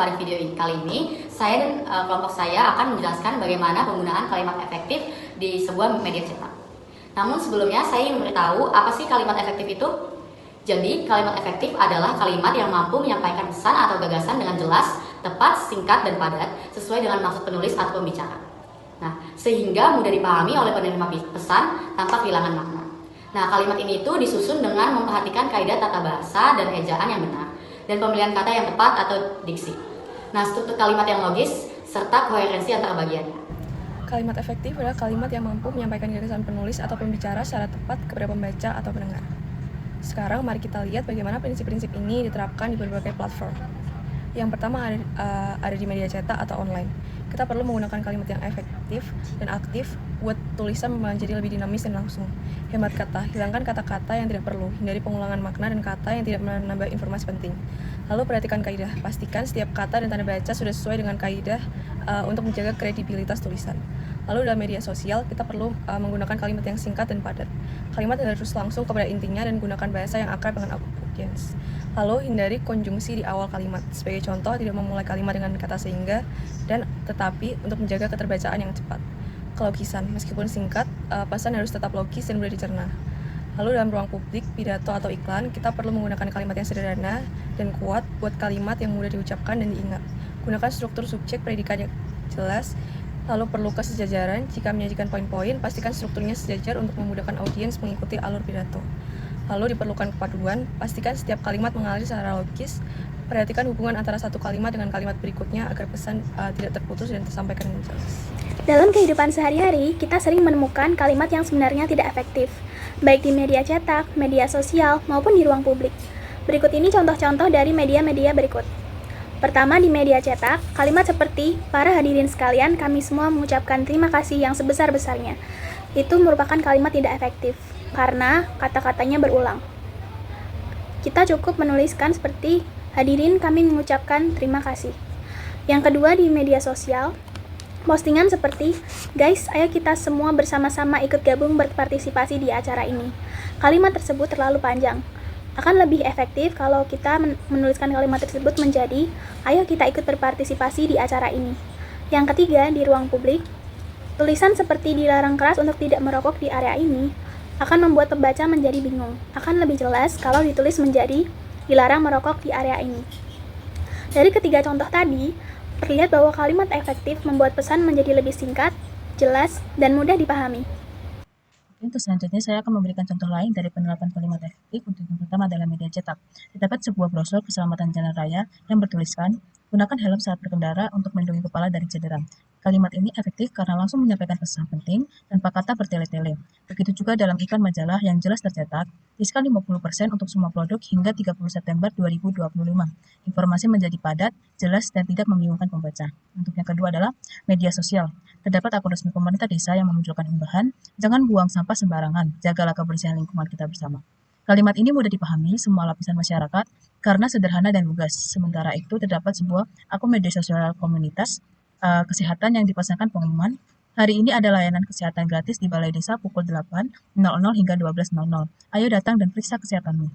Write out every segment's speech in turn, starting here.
pada video ini. Kali ini, saya dan kelompok saya akan menjelaskan bagaimana penggunaan kalimat efektif di sebuah media cetak. Namun sebelumnya, saya ingin memberitahu apa sih kalimat efektif itu? Jadi, kalimat efektif adalah kalimat yang mampu menyampaikan pesan atau gagasan dengan jelas, tepat, singkat, dan padat, sesuai dengan maksud penulis atau pembicara. Nah, sehingga mudah dipahami oleh penerima pesan tanpa kehilangan makna. Nah, kalimat ini itu disusun dengan memperhatikan kaidah tata bahasa dan ejaan yang benar, dan pemilihan kata yang tepat atau diksi. Nah, struktur kalimat yang logis, serta koherensi antara bagiannya. Kalimat efektif adalah kalimat yang mampu menyampaikan gagasan penulis atau pembicara secara tepat kepada pembaca atau pendengar. Sekarang mari kita lihat bagaimana prinsip-prinsip ini diterapkan di berbagai platform. Yang pertama ada di media cetak atau online. Kita perlu menggunakan kalimat yang efektif dan aktif buat tulisan menjadi lebih dinamis dan langsung. Hemat kata, hilangkan kata-kata yang tidak perlu, hindari pengulangan makna dan kata yang tidak menambah informasi penting. Lalu perhatikan kaidah, pastikan setiap kata dan tanda baca sudah sesuai dengan kaidah untuk menjaga kredibilitas tulisan. Lalu dalam media sosial, kita perlu menggunakan kalimat yang singkat dan padat. Kalimat harus langsung kepada intinya dan gunakan bahasa yang akrab dengan audiens. Lalu hindari konjungsi di awal kalimat. Sebagai contoh, tidak memulai kalimat dengan kata sehingga dan tetapi untuk menjaga keterbacaan yang cepat. Kelogisan, meskipun singkat, pesan harus tetap logis dan mudah dicerna. Lalu dalam ruang publik, pidato atau iklan, kita perlu menggunakan kalimat yang sederhana dan kuat buat kalimat yang mudah diucapkan dan diingat. Gunakan struktur subjek predikat yang jelas. Lalu perlu kesejajaran, jika menyajikan poin-poin, pastikan strukturnya sejajar untuk memudahkan audiens mengikuti alur pidato. Lalu diperlukan kepaduan, pastikan setiap kalimat mengalir secara logis. Perhatikan hubungan antara satu kalimat dengan kalimat berikutnya agar pesan tidak terputus dan tersampaikan dengan jelas. Dalam kehidupan sehari-hari, kita sering menemukan kalimat yang sebenarnya tidak efektif, baik di media cetak, media sosial, maupun di ruang publik. Berikut ini contoh-contoh dari media-media berikut. Pertama, di media cetak, kalimat seperti, "Para hadirin sekalian, kami semua mengucapkan terima kasih yang sebesar-besarnya." Itu merupakan kalimat tidak efektif, karena kata-katanya berulang. Kita cukup menuliskan seperti, "Hadirin, kami mengucapkan terima kasih." Yang kedua, di media sosial, postingan seperti, "Guys, ayo kita semua bersama-sama ikut gabung berpartisipasi di acara ini." Kalimat tersebut terlalu panjang. Akan lebih efektif kalau kita menuliskan kalimat tersebut menjadi, "Ayo kita ikut berpartisipasi di acara ini." Yang ketiga, di ruang publik, tulisan seperti "Dilarang keras untuk tidak merokok di area ini" akan membuat pembaca menjadi bingung. Akan lebih jelas kalau ditulis menjadi, "Dilarang merokok di area ini." Dari ketiga contoh tadi, terlihat bahwa kalimat efektif membuat pesan menjadi lebih singkat, jelas, dan mudah dipahami. Untuk selanjutnya, saya akan memberikan contoh lain dari penerapan kalimat efektif untuk yang pertama adalah media cetak. Terdapat sebuah brosur keselamatan jalan raya yang bertuliskan, gunakan helm saat berkendara untuk melindungi kepala dari cedera. Kalimat ini efektif karena langsung menyampaikan pesan penting tanpa kata bertele-tele. Begitu juga dalam iklan majalah yang jelas tercetak, diskon 50% untuk semua produk hingga 30 September 2025. Informasi menjadi padat, jelas, dan tidak membingungkan pembaca. Untuk yang kedua adalah media sosial. Terdapat akun resmi pemerintah desa yang memunculkan unggahan, jangan buang sampah sembarangan, jagalah kebersihan lingkungan kita bersama. Kalimat ini mudah dipahami semua lapisan masyarakat karena sederhana dan lugas. Sementara itu terdapat sebuah akun media sosial komunitas kesehatan yang dipasangkan pengumuman, hari ini ada layanan kesehatan gratis di Balai Desa pukul 8.00 hingga 12.00. Ayo datang dan periksa kesehatanmu.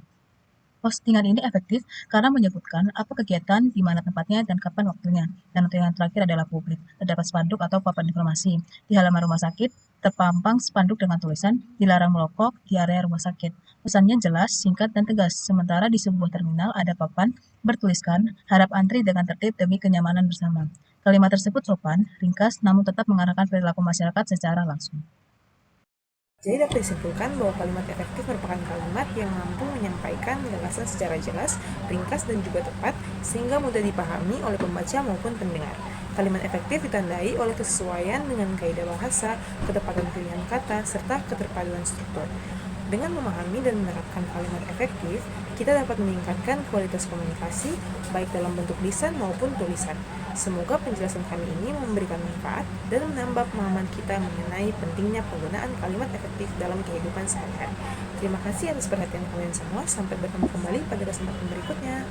Postingan ini efektif karena menyebutkan apa kegiatan, di mana tempatnya, dan kapan waktunya. Dan untuk yang terakhir adalah publik. Terdapat spanduk atau papan informasi. Di halaman rumah sakit, terpampang spanduk dengan tulisan, dilarang merokok di area rumah sakit. Pesannya jelas, singkat, dan tegas. Sementara di sebuah terminal ada papan bertuliskan, harap antri dengan tertib demi kenyamanan bersama. Kalimat tersebut sopan, ringkas, namun tetap mengarahkan perilaku masyarakat secara langsung. Jadi dapat disimpulkan bahwa kalimat efektif merupakan kalimat yang mampu menyampaikan gagasan secara jelas, ringkas, dan juga tepat, sehingga mudah dipahami oleh pembaca maupun pendengar. Kalimat efektif ditandai oleh kesesuaian dengan kaidah bahasa, ketepatan pilihan kata, serta keterpaduan struktur. Dengan memahami dan menerapkan kalimat efektif, kita dapat meningkatkan kualitas komunikasi, baik dalam bentuk lisan maupun tulisan. Semoga penjelasan kami ini memberikan manfaat dan menambah pemahaman kita mengenai pentingnya penggunaan kalimat efektif dalam kehidupan sehari-hari. Terima kasih atas perhatian kalian semua. Sampai bertemu kembali pada kesempatan berikutnya.